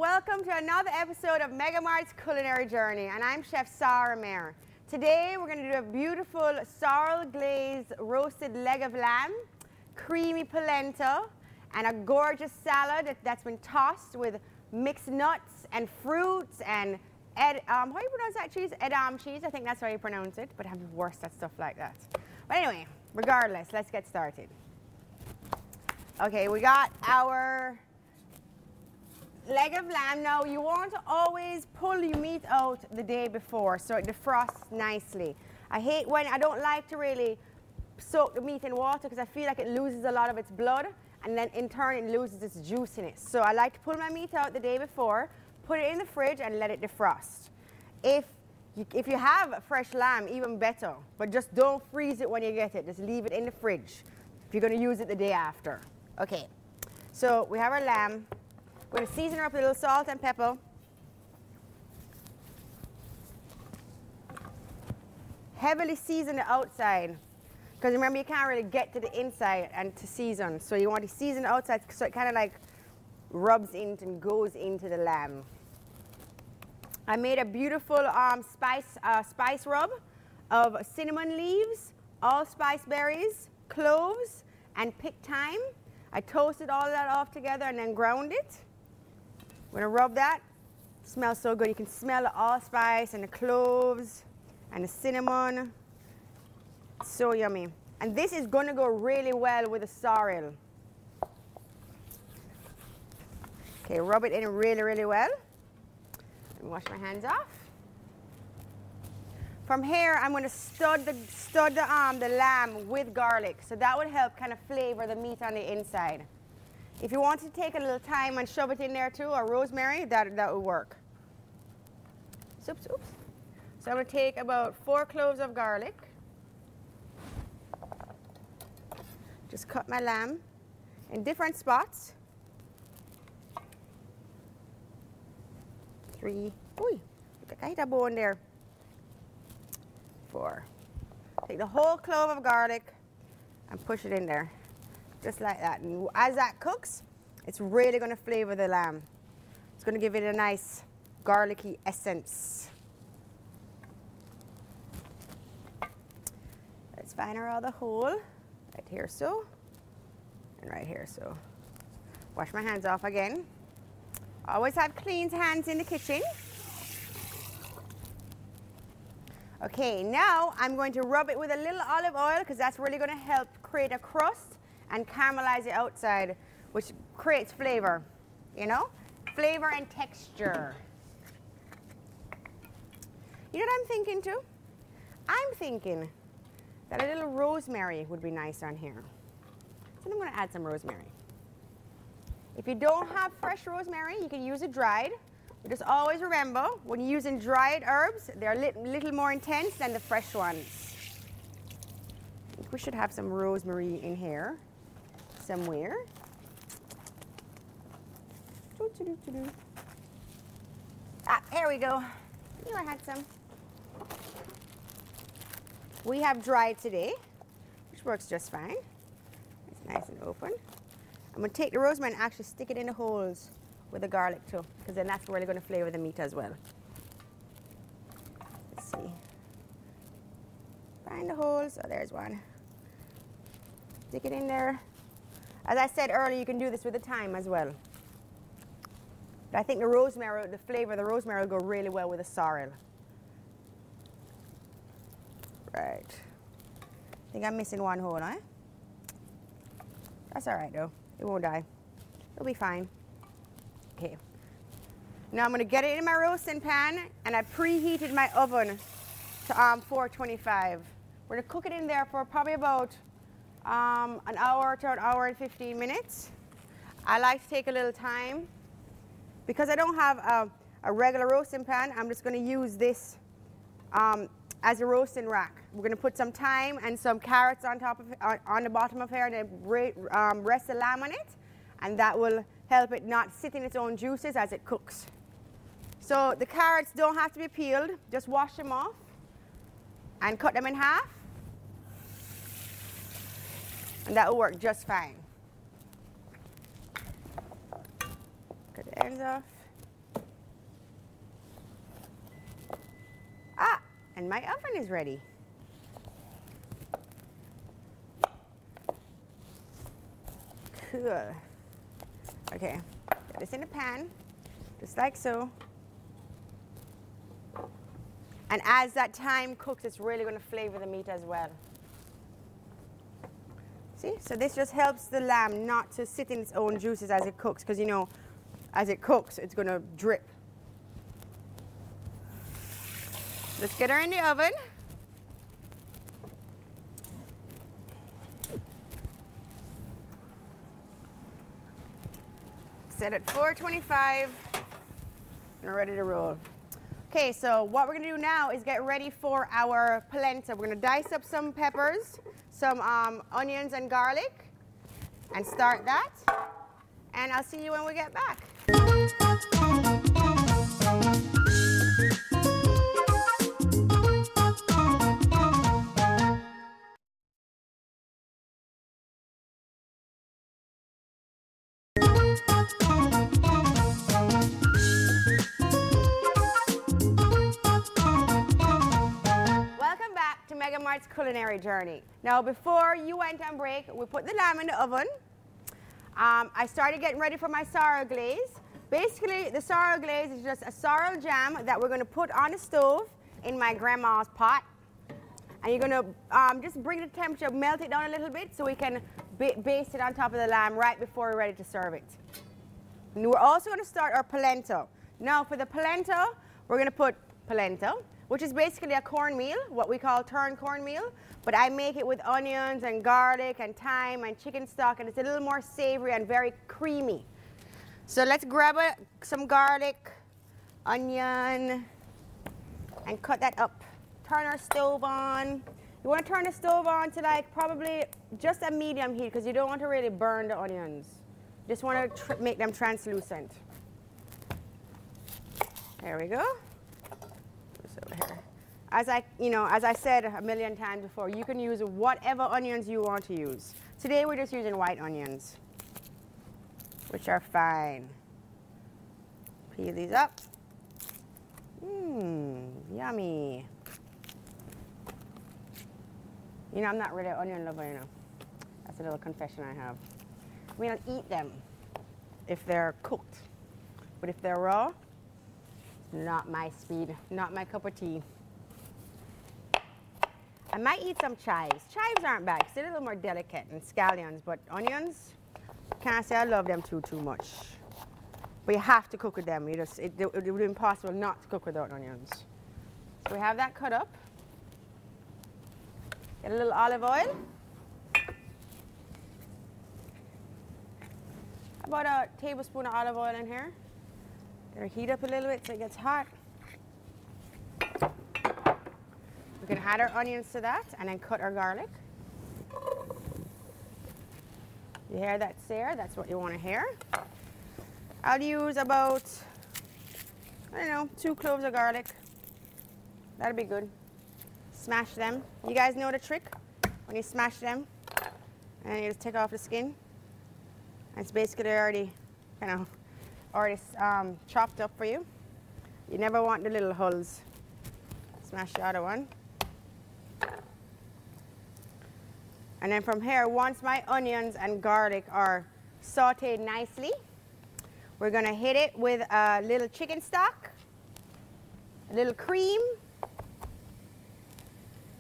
welcome to another episode of MegaMart's Culinary Journey, and I'm Chef Sarah Mayer. Today we're going to do a beautiful sorrel glazed roasted leg of lamb, creamy polenta, and a gorgeous salad that's been tossed with mixed nuts and fruits and how do you pronounce that cheese? Edam cheese, I think that's how you pronounce it, but I'm worse at stuff like that. But anyway, regardless, let's get started. Okay, we got our leg of lamb. Now you want to always pull your meat out the day before so it defrosts nicely. I don't like to really soak the meat in water because I feel like it loses a lot of its blood and then in turn it loses its juiciness. So I like to pull my meat out the day before, put it in the fridge and let it defrost. If you have fresh lamb, even better, but just don't freeze it when you get it. Just leave it in the fridge if you're going to use it the day after. Okay, so we have our lamb. We're going to season her up with a little salt and pepper. Heavily season the outside, because remember you can't really get to the inside and to season. So you want to season the outside so it kind of like rubs into and goes into the lamb. I made a beautiful spice rub of cinnamon leaves, allspice berries, cloves, and picked thyme. I toasted all of that off together and then ground it. We're going to rub that. It smells so good. You can smell the allspice and the cloves and the cinnamon. It's so yummy. And this is going to go really well with the sorrel. Okay, rub it in really, really well. Let me wash my hands off. From here, I'm going to stud the lamb with garlic. So that would help kind of flavor the meat on the inside. If you want to take a little thyme and shove it in there too, or rosemary, that would work. Oops. So I'm going to take about 4 cloves of garlic. Just cut my lamb in different spots. 3. Ooh, look, I hit a bone there. 4. Take the whole clove of garlic and push it in there, just like that. And as that cooks, it's really going to flavor the lamb. It's going to give it a nice garlicky essence. Let's find her all the hole. Right here so, and right here so. Wash my hands off again. Always have clean hands in the kitchen. Okay, now I'm going to rub it with a little olive oil because that's really going to help create a crust and caramelize the outside, which creates flavor, you know? Flavor and texture. You know what I'm thinking too? I'm thinking that a little rosemary would be nice on here. So I'm going to add some rosemary. If you don't have fresh rosemary, you can use it dried. But just always remember, when you're using dried herbs, they're a little more intense than the fresh ones. I think we should have some rosemary in here somewhere. Ah, here we go. Here I had some. We have dried today, which works just fine. It's nice and open. I'm going to take the rosemary and actually stick it in the holes with the garlic too, because then that's really going to flavor the meat as well. Let's see. Find the holes. Oh, there's one. Stick it in there. As I said earlier, you can do this with the thyme as well. But I think the rosemary, the flavor of the rosemary will go really well with the sorrel. Right. I think I'm missing one hole, huh? That's all right though. It won't die. It'll be fine. Okay. Now I'm going to get it in my roasting pan, and I preheated my oven to 425. We're going to cook it in there for probably about an hour to an hour and 15 minutes. I like to take a little time. Because I don't have a regular roasting pan, I'm just going to use this as a roasting rack. We're going to put some thyme and some carrots on top of on the bottom of here, and then rest the lamb on it, and that will help it not sit in its own juices as it cooks. So the carrots don't have to be peeled, just wash them off and cut them in half, and that will work just fine. Cut the ends off. And my oven is ready. Cool. Okay, put this in the pan, just like so. And as that time cooks, it's really going to flavor the meat as well. See, so this just helps the lamb not to sit in its own juices as it cooks, because you know, as it cooks, it's going to drip. Let's get her in the oven. Set at 425, and we're ready to roll. Okay, so what we're gonna do now is get ready for our polenta. We're gonna dice up some peppers, some onions and garlic, and start that. And I'll see you when we get back. MegaMart's culinary journey. Now, before you went on break, we put the lamb in the oven. I started getting ready for my sorrel glaze. Basically, the sorrel glaze is just a sorrel jam that we're going to put on the stove in my grandma's pot. And you're going to just bring the temperature, melt it down a little bit so we can baste it on top of the lamb right before we're ready to serve it. And we're also going to start our polenta. Now, for the polenta, we're going to put polenta, which is basically a cornmeal, what we call turned cornmeal, but I make it with onions and garlic and thyme and chicken stock, and it's a little more savory and very creamy. So let's grab some garlic, onion, and cut that up. Turn our stove on. You want to turn the stove on to like probably just a medium heat because you don't want to really burn the onions. You just want to make them translucent. There we go. Here. As I said a million times before, you can use whatever onions you want to use. Today we're just using white onions, which are fine. Peel these up. Yummy. You know, I'm not really an onion lover, you know. That's a little confession I have. I mean, I'll eat them if they're cooked, but if they're raw, not my speed, not my cup of tea. I might eat some chives. Chives aren't bad because they're a little more delicate, and scallions, but onions, can't say I love them too much. But you have to cook with them. It would be impossible not to cook without onions. So we have that cut up. Get a little olive oil. About a tablespoon of olive oil in here. Gonna heat up a little bit so it gets hot. We can add our onions to that and then cut our garlic. You hear that, Sarah? That's what you want to hear. I'll use about, I don't know, 2 cloves of garlic. That'll be good. Smash them. You guys know the trick? When you smash them, and you just take off the skin. And it's basically already chopped up for you. You never want the little hulls. Smash the other one. And then from here, once my onions and garlic are sauteed nicely, we're gonna hit it with a little chicken stock, a little cream,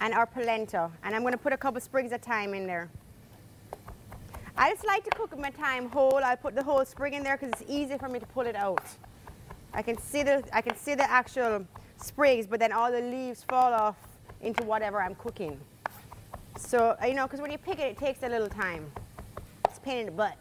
and our polenta. And I'm gonna put a couple sprigs of thyme in there. I just like to cook my thyme whole. I put the whole sprig in there because it's easy for me to pull it out. I can see the actual sprigs, but then all the leaves fall off into whatever I'm cooking. So, you know, because when you pick it, it takes a little time. It's a pain in the butt.